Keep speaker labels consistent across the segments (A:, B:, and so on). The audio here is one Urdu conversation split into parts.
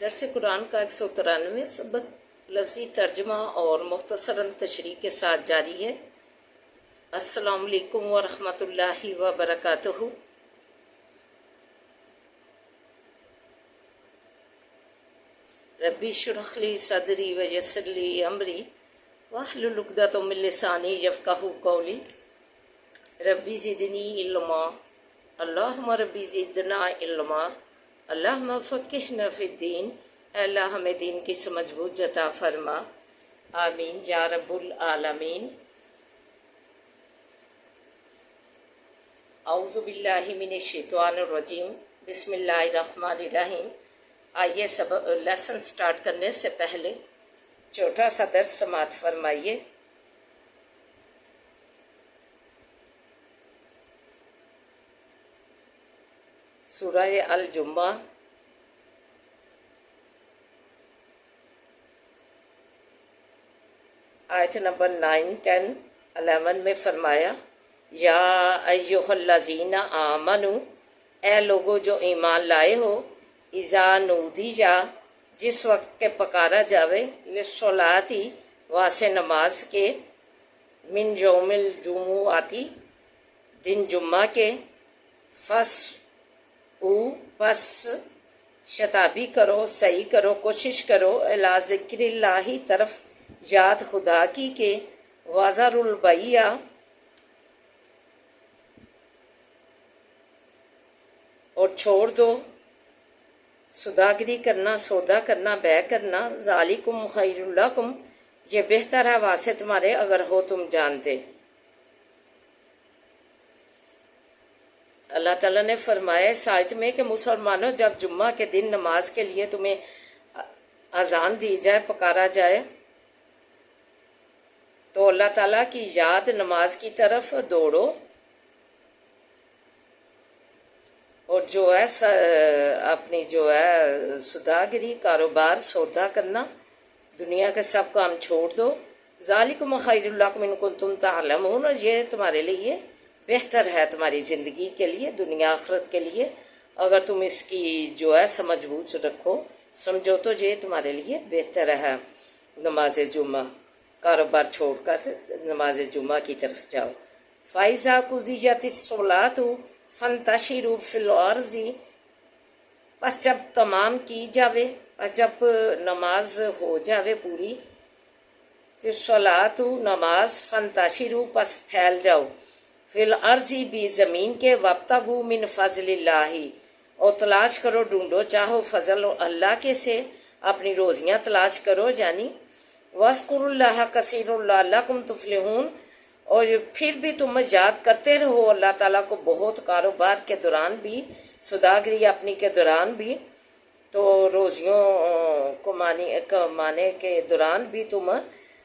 A: درس قرآن کا 193 سبق لفظی ترجمہ اور مختصراً تشریح کے ساتھ جاری ہے۔ السلام علیکم ورحمۃ اللہ وبرکاتہ۔ ربی اشرح لی صدری ویسر لی امری واحلل عقدۃ من لسانی یفقہوا قولی۔ ربی زدنی علما، اللہم ربی زدنا علما، اللہم فقہنا فی الدین۔ اے اللہ ہمیں دین کی سمجھ بوجھ عطا فرما، آمین یا رب العالمین۔ اعوذ باللہ من الشیطان الرجیم، بسم اللہ الرحمن الرحیم۔ آئیے لیسن سٹارٹ کرنے سے پہلے چھوٹا سا درس سماعت فرمائیے۔ سورہ الجمعہ آیت نمبر 9، 10، 11 میں فرمایا، یا ایہا الذین آمنو، اے لوگو جو ایمان لائے ہو، اذا نودیا، جس وقت کے پکارا جاوے، للصلاۃ، واسے نماز کے، من یوم الجمعاتی، دن جمعہ کے، پس شتابی کرو، صحیح کرو، کوشش کرو، الی ذکر اللہ، طرف یاد خدا کی کے، وذر البیع، اور چھوڑ دو سوداگری کرنا، سودا کرنا، بیع کرنا، ذالکم خیر لکم، یہ بہتر ہے واسطے تمہارے اگر ہو تم جانتے۔ اللہ تعالیٰ نے فرمایا اس آیت میں کہ مسلمانوں، جب جمعہ کے دن نماز کے لیے تمہیں اذان دی جائے، پکارا جائے، تو اللہ تعالیٰ کی یاد نماز کی طرف دوڑو، اور جو ہے اپنی جو ہے سوداگری، کاروبار، سودا کرنا، دنیا کے سب کام چھوڑ دو۔ ذالکم خیر لکم ان کنتم تعلمون، اور یہ تمہارے لیے بہتر ہے، تمہاری زندگی کے لیے، دنیا آخرت کے لیے، اگر تم اس کی جو ہے سمجھ بوجھ رکھو، سمجھو تو یہ تمہارے لیے بہتر ہے۔ نماز جمعہ، کاروبار چھوڑ کر نماز جمعہ کی طرف جاؤ۔ فَإِذَا قُضِيَتِ الصَّلَاةُ فَانتَشِرُوا فِي الْأَرْضِ، پس جب تمام کی جاوے، جب نماز ہو جاوے پوری، پھر صلاۃ نماز، فَانتَشِرُوا، پس پھیل جاؤ، فِي الْأَرْضِ، بھی زمین کے، وَابْتَغُوا مِنْ فَضْلِ اللَّهِ، اور تلاش کرو، ڈھونڈو، چاہو فضل اللہ کے سے، اپنی روزیاں تلاش کرو، یعنی وَاذْكُرُوا اللَّهَ كَثِيرًا لَعَلَّكُمْ تُفْلِحُونَ، اور پھر بھی تم یاد کرتے رہو اللہ تعالیٰ کو بہت، کاروبار کے دوران بھی، سوداگری اپنی کے دوران بھی، تو روزیوں کمانے کے دوران بھی تم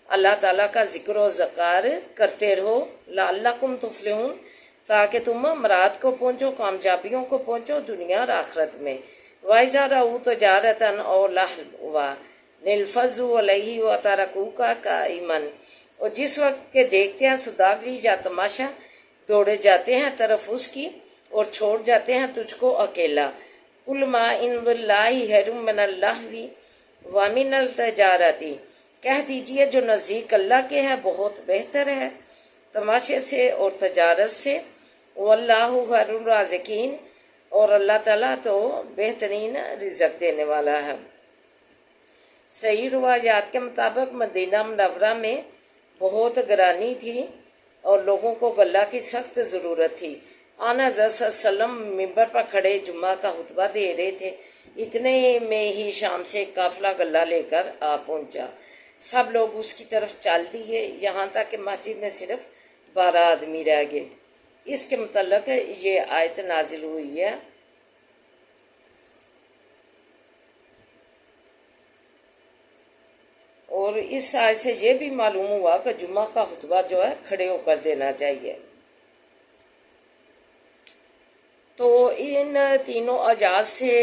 A: اللہ تعالیٰ کا ذکر و ذکار کرتے رہو، لعلکم تفلحون، تاکہ تم مراد کو پہنچو، کامیابیوں کو پہنچو دنیا اور آخرت میں۔ وَإِذَا رَأَوْا تِجَارَةً أَوْ لَهْوًا انفضوا علیہ وترکوک قائما، اور جس وقت کے دیکھتے ہیں سوداگری یا تماشا، دوڑے جاتے ہیں طرف اس کی، اور چھوڑ جاتے ہیں تجھ کو اکیلا۔ قل ما عند اللہ خیر من اللہو ومن التجارۃ، کہہ دیجئے جو نزدیک اللہ کے ہے بہت بہتر ہے تماشے سے اور تجارت سے، واللہ خیر الرازقین، اور اللہ تعالیٰ تو بہترین رزق دینے والا ہے۔ صحیح روایات کے مطابق مدینہ منورہ میں بہت گرانی تھی اور لوگوں کو غلہ کی سخت ضرورت تھی۔ آن حضرت صلی اللہ علیہ وسلم ممبر پر کھڑے جمعہ کا خطبہ دے رہے تھے، اتنے میں ہی شام سے ایک قافلہ غلہ لے کر آ پہنچا۔ سب لوگ اس کی طرف چل دیے، یہاں تک کہ مسجد میں صرف 12 آدمی رہ گئے۔ اس کے متعلق یہ آیت نازل ہوئی ہے۔ اور اس آیت سے یہ بھی معلوم ہوا کہ جمعہ کا خطبہ جو ہے کھڑے ہو کر دینا چاہیے۔ تو ان تینوں اعجاز سے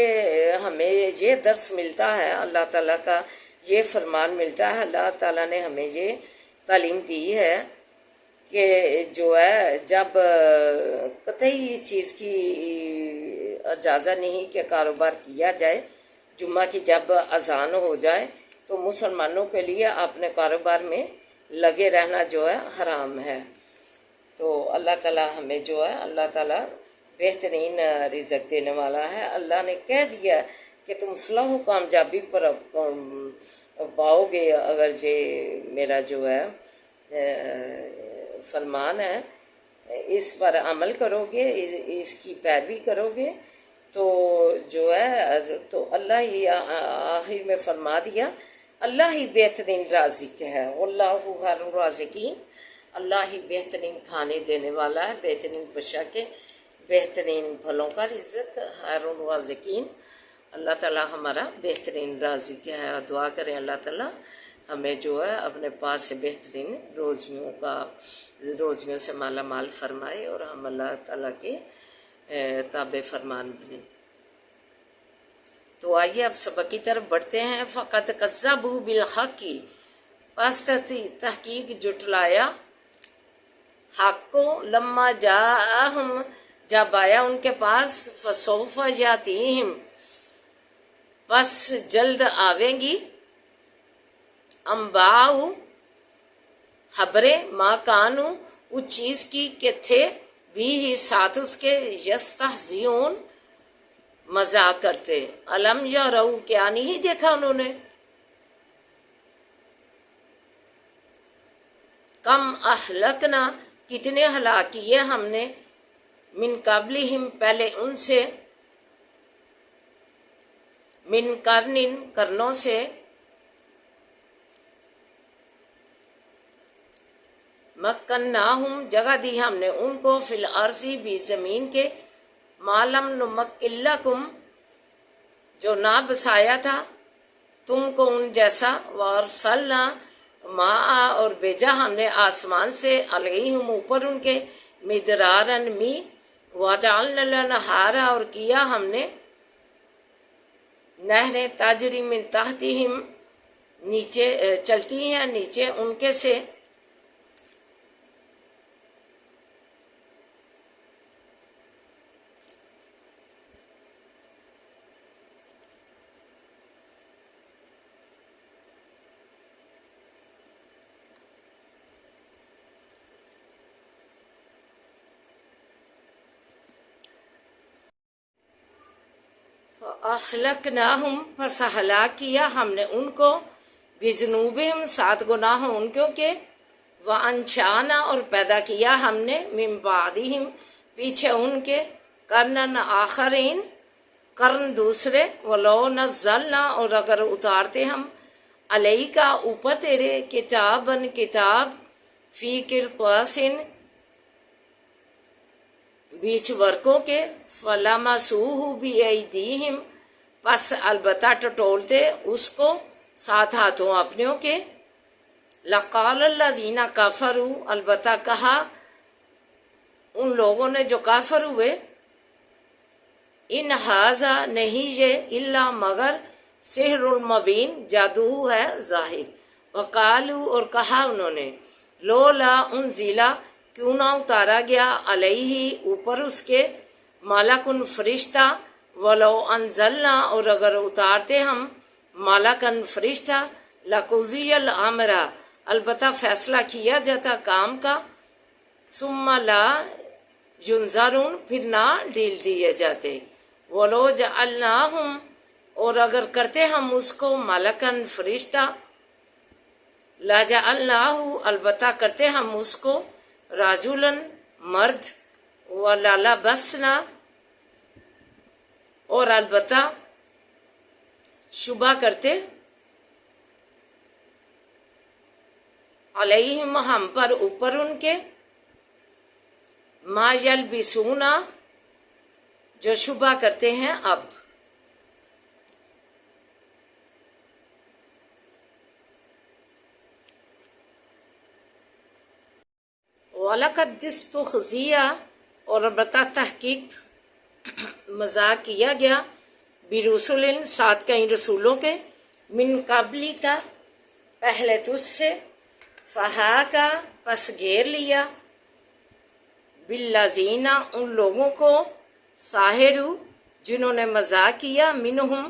A: ہمیں یہ درس ملتا ہے، اللہ تعالیٰ کا یہ فرمان ملتا ہے، اللہ تعالیٰ نے ہمیں یہ تعلیم دی ہے کہ جو ہے جب قطعی اس چیز کی اجازت نہیں کہ کاروبار کیا جائے، جمعہ کی جب اذان ہو جائے تو مسلمانوں کے لیے اپنے کاروبار میں لگے رہنا جو ہے حرام ہے۔ تو اللہ تعالیٰ ہمیں جو ہے اللہ تعالیٰ بہترین رزق دینے والا ہے۔ اللہ نے کہہ دیا کہ تم فلاح و کامیابی پر پاؤ گے اگر یہ میرا جو ہے فرمان ہے، اس پر عمل کرو گے، اس کی پیروی کرو گے تو جو ہے تو اللہ ہی آخر میں فرما دیا اللہ ہی بہترین رازق ہے۔ اللہ خیر الرازقین، اللہ ہی بہترین کھانے دینے والا ہے، بہترین بشا کے بہترین پھلوں کا رزق، خیر الرازقین۔ اللہ تعالیٰ ہمارا بہترین رازق ہے، اور دعا کریں اللہ تعالیٰ ہمیں جو ہے اپنے پاس سے بہترین روزیوں سے مالا مال فرمائے اور ہم اللہ تعالیٰ کے تابع فرمان بنیں۔ تو آئیے اب سبق کی طرف بڑھتے ہیں۔ فقط کذبوا بالحق کی، پس تحقیق جٹلایا حق کو، لما جاءہم جب آیا ان کے پاس، فسوف یاتیہم پس جلد آویں گی، انباؤ خبریں، ما کانو اس چیز کی کہ تھے، بھی ہی ساتھ اس کے، یستہزئون مذاق کرتے، الم یروا کیا نہیں دیکھا انہوں نے، کم اہلکنا کتنے ہلاک کیے ہم نے، من قبلہم پہلے ان سے، من قرن قرنوں سے، مکناہم جگہ دی ہم نے ان کو، فی الارض بھی زمین کے، ما لم نمکن لکم جو نہ بسایا تھا تم کو ان جیسا، وارسلنا ماء اور بھیجا ہم نے آسمان سے، علیہم اوپر ان کے، مدرارن می، وجعلنا الانہار اور کیا ہم نے نہریں، تجری من تحتہم نیچے چلتی ہیں نیچے ان کے سے، اہلکناہم پس ہلاک کیا ہم نے ان کو، بذنوبہم سات گناہوں ان کے، وانشانا اور پیدا کیا ہم نے، من بعدہم پیچھے ان کے، قرنن آخرین قرن دوسرے، ولو نزلنا اور اگر اتارتے ہم، علیکا اوپر تیرے، کتابن کتاب، فی قرطاسن بیچ ورقوں کے، فلمسوہ بایدیہم پس البتہ ٹٹولتے اس کو ساتھ ہاتھوں اپنوں کے، لقال الذین کفروا البتہ کہا ان لوگوں نے جو کافر ہوئے، ان ھذا نہیں یہ، الا مگر، سحر المبین جادو ہے ظاہر، وقالو اور کہا انہوں نے، لولا انزلا کیوں نہ اتارا گیا، علیہ اوپر اس کے، ملکن فرشتہ، ولو انزلنا اور اگر اتارتے ہم، ملکن فرشتہ، لقضی الامر البتہ فیصلہ کیا جاتا کام کا، ثم لا ینظرون پھر نہ ڈیل دیے جاتے، ولو جعلناہم اور اگر کرتے ہم اس کو، ملکن فرشتہ، لا جعلناہ البتہ کرتے ہم اس کو، رجلاً مرد، وللبسنا اور البتہ شبہ کرتے، علیہم ہم پر اوپر ان کے، ما یلبسونا جو شبہ کرتے ہیں اب۔ وَلَقَدْ اسْتُهْزِئَ اور البتہ تحقیق مذاق کیا گیا، برسول ساتھ کئی رسولوں کے، من قبلی کا پہلے تجھ سے، فہاکا پس گھیر لیا، بالذین ان لوگوں کو، ساحروا جنہوں نے مذاق کیا، منہم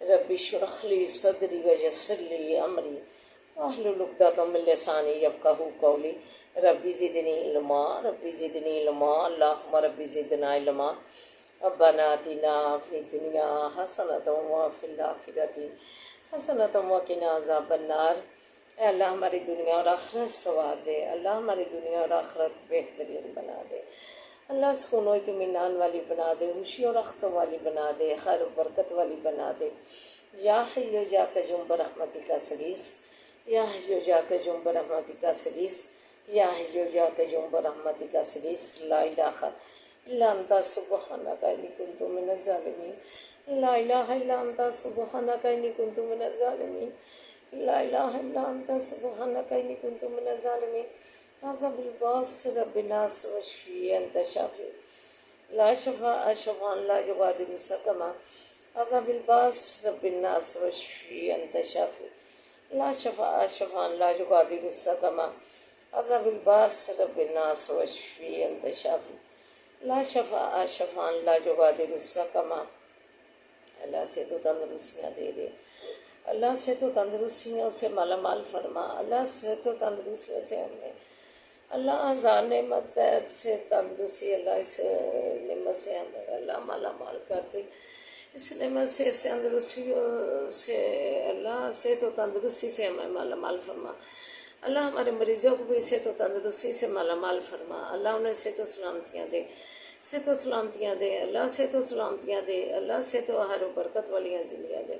A: ربی اشرح لی صدری ویسر لی امری واحلل عقدۃ من لسانی یفقہوا قولی ربی زدنی علما ربی زدنی علما اللہم ربی زدنا علما ربنا آتنا فی الدنیا حسنۃ وفی الآخرۃ حسنۃ وقنا عذاب النار۔ اے اللہ ہماری دنیا اور آخرت سنوار دے، اللہ ہماری دنیا اور آخرت بہترین بنا دے، اللہ سکون و اطمینان والی بنا دے، خوشی اور رختوں والی بنا دے، خیر و برکت والی بنا دے۔ یا حی یا قیوم برحمتک استغیث، یا حی یا قیوم برحمتک استغیث، یا حی یا قیوم برحمتک استغیث۔ لا الہ الا انت سبحانک انی کنت من الظالمین، لا الہ الا انت سبحانک انی کنت من الظالمین، لا الہ الا انت سبحانک انی کنت من الظالمین۔ عذاب الباس رب الناس واشفی انت شافی لا شفاء شفاء لا یغادر سقما۔ عذاب الباس رب الناس واشفی انت شافی لا شفاء شفاء لا یغادر سقما۔ عذاب الباس رب الناس واشفی انت شافی لا شفاء شفاء لا یغادر سقما۔ اللہ سے تو تندرستیاں دے دے، اللہ سے تو تندرستیوں سے مالا مال فرما، اللہ سے تو تندرستیوں سے ہمیں اللہ ہزار نعمت سے تندرستی، اللہ اس نعمت سے ہمیں اللہ مالا مال کر دے، اس نعمت سے اس تندرستی سے اللہ سے تو تندرستی سے ہمیں مالا مال فرما، اللہ ہمارے مریضوں کو بھی سے تو تندرستی سے مالا مال فرما، اللہ انہیں سے تو سلامتیاں دے، سے تو سلامتیاں دے، اللہ سے تو سلامتیاں دے، اللہ سے تو ہر برکت والیاں زندگیاں دے،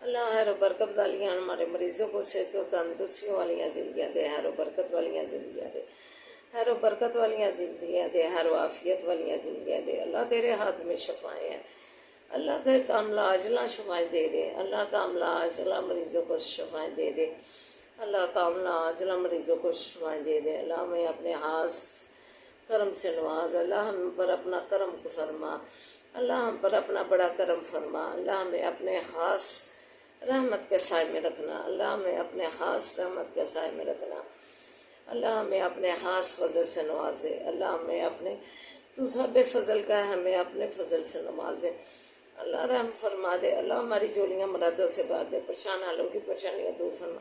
A: اللہ ہر برکت والیاں ہمارے مریضوں کو سے تو تندرستیوں والیاں زندگیاں دے، ہر برکت والیاں زندگیاں دے، ہر برکت والیاں زندگیاں دے، ہر عافیت والیاں زندگیاں دے۔ اللہ تیرے ہاتھ میں شفائیں ہیں، اللہ تیرے کاملہ عاجلہ شفائیں دے دے، اللہ کاملہ عاجلہ مریضوں کو شفائیں دے دے، اللہ کاملہ عاجلہ مریضوں کو شفائیں دے دے۔ اللہ ہمیں اپنے ہاتھ کرم سے نواز، اللہ ہم پر اپنا کرم فرما، اللہ ہم پر اپنا بڑا کرم فرما، اللہ ہمیں اپنے خاص رحمت کے سائے میں رکھنا، اللہ ہمیں اپنے خاص رحمت کے سائے میں رکھنا، اللہ ہمیں اپنے خاص فضل سے نوازے، اللہ ہمیں اپنے تو سب فضل کا ہے، ہمیں اپنے فضل سے نوازے، اللہ رحم فرما دے، اللہ ہماری جولیاں مرادوں سے بھر دے، پریشان حالوں کی پریشانیاں دور فرما،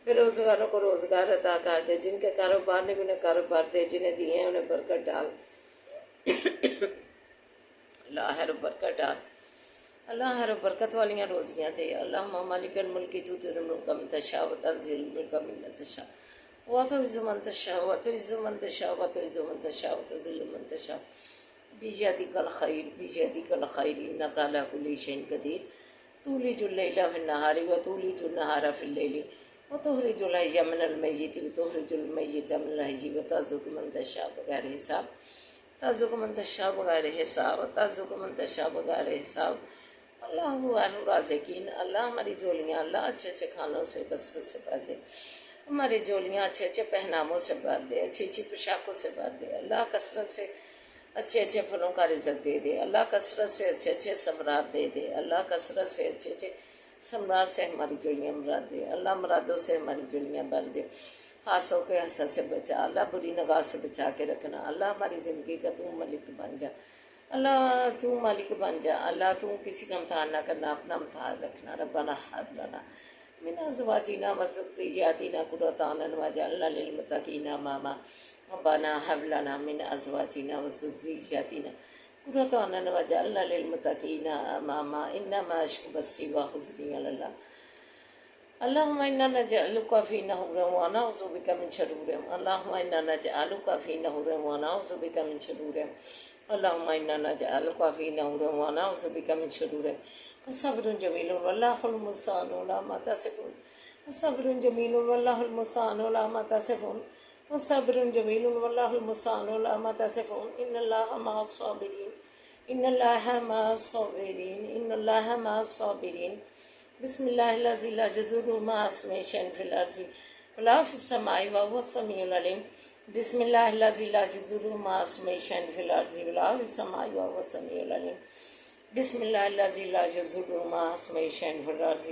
A: بے روزگاروں کو روزگار عطا کر دے، جن کے کاروبار نے بھی انہیں کاروبار دے، جنہیں دیے ہیں انہیں برکت ڈال، اللہ ہر برکت ڈال، اللہ ہر برکت والیاں روزیاں دے، اللہ مالک الملک تؤتی الملک من تشاء وتنزل الملک ممن تشاء وتعز من تشاء وتعز من تشاء وتعز من تشاء وتذل من تشاء بیدک الخیر بیدک الخیر انک علی کل شیء قدیر تولج اللیل فی النہار وتولج النہار فی اللیل وتخرج الحی من المیت وتخرج المیت من الحی وترزق من تشاء بغیر حساب ترزق من تشاء بغیر حساب ترزق من تشاء بغیر حساب۔ اللہ خیر الرازقین، اللہ ہماری جولیاں اللہ اچھے اچھے کھانوں سے کثرت سے بھر دے، ہماری جولیاں اچھے اچھے پہناموں سے بھر دے، اچھی اچھی پوشاکوں سے بھر دے، اللہ کثرت سے اچھے اچھے پھلوں کا رزق دے دے، اللہ کثرت سے اچھے اچھے ثمرات دے دے، اللہ کثرت سے اچھے اچھے ثمرات سے ہماری جولیاں بھر دے، اللہ مرادوں سے ہماری جولیاں بھر دے، حاسوں کے حسد سے بچا، اللہ بری نگاہ سے بچا کے رکھنا، اللہ ہماری زندگی کا تو ملک بن جا، اللہ تو مالک بن جا، اللہ تو کسی کا امتحان نہ کرنا، اپنا امتحان رکھنا، ربنا ہب لنا من ازواجنا وذریاتنا قرۃ اعین واجعلنا للمتقین اماما، ربنا ہب لنا من ازواجنا وذریاتنا قرۃ اعین واجعلنا للمتقین اماما انما اشکو بثی وحزنی علی اللہ۔ اللہم انا نجعلک فی نحورہم ونعوذ بک من شرورہم، اللہم انا نجعلک فی نحورہم ونعوذ بک من شرورہم، اللہم انا نجعلک فی نحورہم ونعوذ بک من شرورہم۔ صبر جمیل واللہ المستعان علی ما تصفون، صبر جمیل واللہ المستعان علی ما تصفون، صبر جمیل واللہ المستعان علی ما تصفون۔ ان اللہ مع الصابرین، ان اللہ مع الصابرین، ان اللہ مع الصابرین۔ بسم اللہ الذی لا یضر مع اسمہ شیء فی الارض ولا فی السماء وهو السمیع العلیم۔ بسم اللہ الذی لا یضر مع اسمہ شیء فی الارض ولا فی السماء وهو السمیع العلیم۔ بسم اللہ الذی لا یضر مع اسمہ شیء فی الارض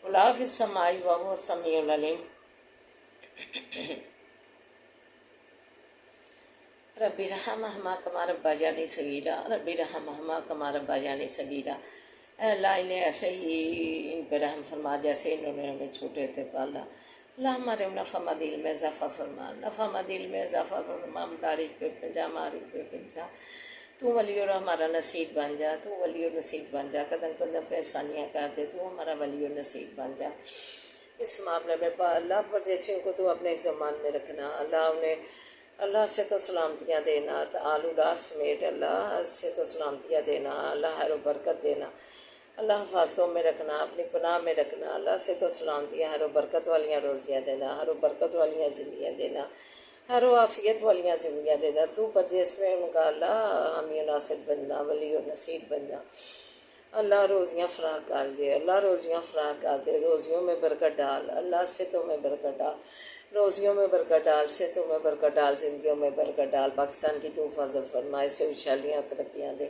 A: ولا فی السماء وهو السمیع العلیم۔ رب ارحمہما کما ربیانی صغیرا، رب ارحمہما کما ربیانی صغیرا۔ اے اللہ انہیں ایسے ہی ان پہ رحم فرما جیسے انہوں نے ہمیں چھوٹے تھے پالا۔ اللہ ہمارے نفع مدیل میں اضافہ فرما، نفع مدیل میں اضافہ فرما، مدارج پہ پنجا، معارج پہ پنجا، تو ولی اور ہمارا نصیب بن جا، تو ولی اور نصیب بن جا، قدم قدم پہ آسانیاں کر دے، تو ہمارا ولی اور نصیب بن جا۔ اس معاملے میں اللہ پردیسیوں کو تو اپنے زمان میں رکھنا، اللہ انہیں اللہ سے تو سلامتیاں دینا، آل اولاد سمیت اللہ سے تو سلامتیاں دینا، اللہ خیر و برکت دینا، اللہ حفاظتوں میں رکھنا، اپنی پناہ میں رکھنا، اللہ سے تو سلامتیاں ہر و برکت والیاں روزیاں دینا، ہر و برکت والیاں زندگیاں دینا، ہر و عافیت والیاں زندگیاں دینا، تو پردیس میں ان کا اللہ حامی و ناصر بننا، ولی و نصیر بننا، اللہ روزیاں فراہ کر دے، اللہ روزیاں فراہ کر دے، روزیوں میں برکت ڈال، اللہ صحتوں میں برکت ڈال، روزیوں میں برکت ڈال، صحتوں میں برکت ڈال، زندگیوں میں برکت ڈال، پاکستان کی تو فضل فرمائے، سے خوشحالیاں ترقیاں دے،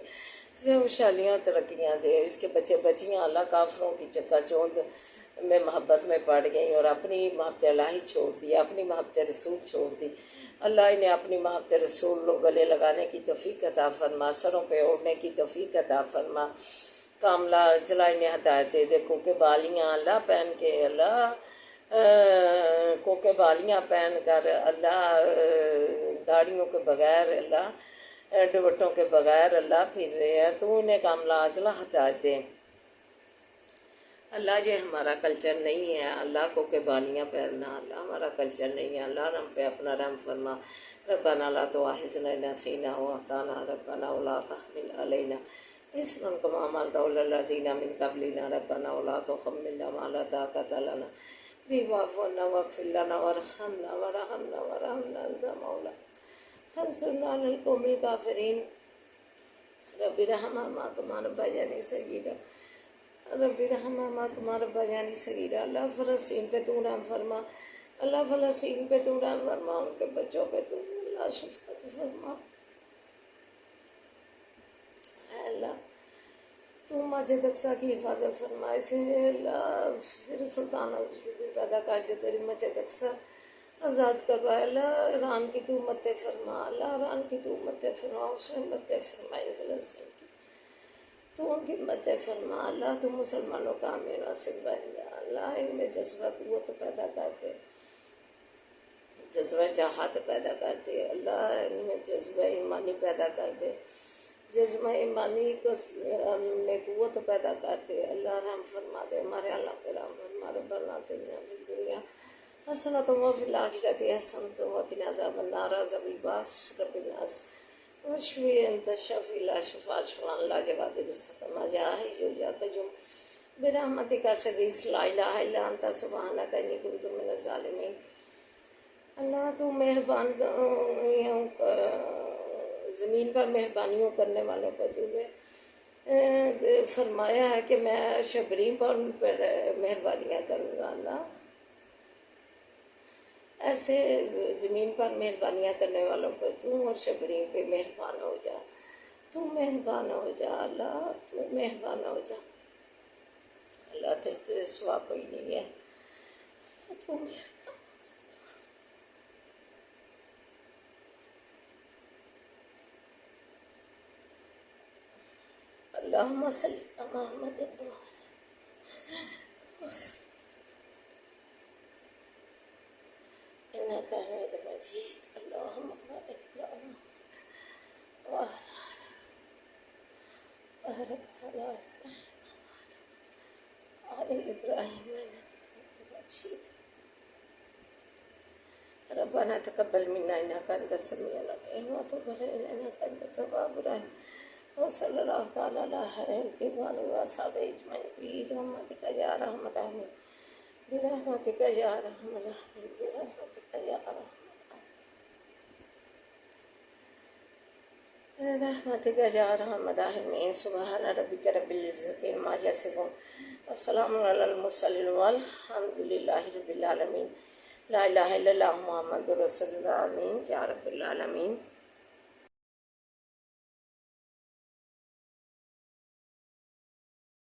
A: سے خوشحالیاں ترقیاں دے، اس کے بچے بچیاں اللہ کافروں کی چکا چوند میں محبت میں پڑ گئیں اور اپنی محبت الہی چھوڑ دی، اپنی محبت رسول چھوڑ دی، اللہ انہیں اپنی محبت رسول گلے لگانے کی توفیق عطا فرما، سروں پہ اوڑھنے کی توفیق عطا فرما، کاملہ جلائیں ہدایت دے، دیکھو کہ بالیاں اللہ پہن کے، اللہ کو کے بالیاں پہن کر، اللہ داڑھیوں کے بغیر، اللہ دوپٹوں کے بغیر اللہ پھر رہے ہیں، تو انہیں کاملہ اجلا ہدایت دے۔ اللہ یہ ہمارا کلچر نہیں ہے، اللہ کو کے بالیاں پہننا اللہ ہمارا کلچر نہیں ہے، اللہ ہم پہ اپنا رحم فرما، ربنا لا تؤاخذنا ان نسینا واخطانا، ربنا ولا تحمل علینا اصرا کما حملته على الذین من قبلنا، ربنا ولا تحملنا ما لا طاقة لنا به، واعف عنا واغفر لنا وارحمنا انت مولانا فانصرنا على القوم الکافرین، رب ارحمهما کما ربیانی صغیرا، رب ارحمهما کما ربیانی صغیرا، اللہ فلسطین پہ تو رحم فرما، اللہ فلسطین پہ تو رحم فرما، ان کے بچوں پہ تو اللہ شفقت فرما، اے اللہ تو مسجد اقصیٰ کی حفاظت فرمائے سے، اللہ پھر سلطان پیدا کر جو تیری مسجد اقصیٰ آزاد کروائے، اللہ ایران کی تو امت فرما، اللہ ایران کی تو امت فرما، اس نے امت فرمائی فلسطین کی، تو ان کی امت فرما، اللہ تو مسلمانوں کا حامی و ناصر بن جا، اللہ ان میں جذبہ قوت پیدا کر دے، جذبہ جہاد پیدا کر دے، اللہ ان میں جذبہ ایمانی پیدا کر دے، جذبہ ایمانی کو میں قوت پیدا کر دے، اللہ رحم فرما دے، ہمارے اللہ پہ رحم فرما، ربنا آتنا فی الدنیا حسنۃ وفی الآخرۃ حسنۃ وقنا عذاب النار، عذاب الباس، رب الناس واشفی انت الشافی لا شفاء شفاء لا یغادر سقما، یا حی یا قیوم برحمتک استغیث، لا الہ الا انت سبحانک انی کنت من الظالمین۔ اللہ تو مہربان زمین پر مہربانیوں کرنے والوں پر تو نے فرمایا ہے کہ میں شبریم پر ان پر مہربانیاں کروں گا، اللہ ایسے زمین پر مہربانیاں کرنے والوں پر تو اور شبریم پہ مہربان ہو جا، تو مہربان ہو جا، اللہ تو مہربان ہو جا، اللہ تیرے سوا کوئی نہیں ہے، تو مہربان۔ اللہم صلی علی محمد انک حمید مجید، اللہم بارک لنا بارک علی آل ابراہیم انک مجید، ربنا تقبل منا انک انت السمیع العلیم وتب علینا انک انت التواب الرحیم، وصلی اللہ تعالی علی خیر خلقہ وآلہ وصحبہ اجمعین برحمتک یا ارحم الراحمین، برحمتک یا ارحم الراحمین، برحمتک یا ارحم برحمتک یا ارحم الراحمین، سبحان ربک رب العزۃ عما یصفون والسلام علی المرسلین والحمد للہ رب العالمین، لا الہ الا اللہ محمد رسول اللہ، آمین یا رب العالمین۔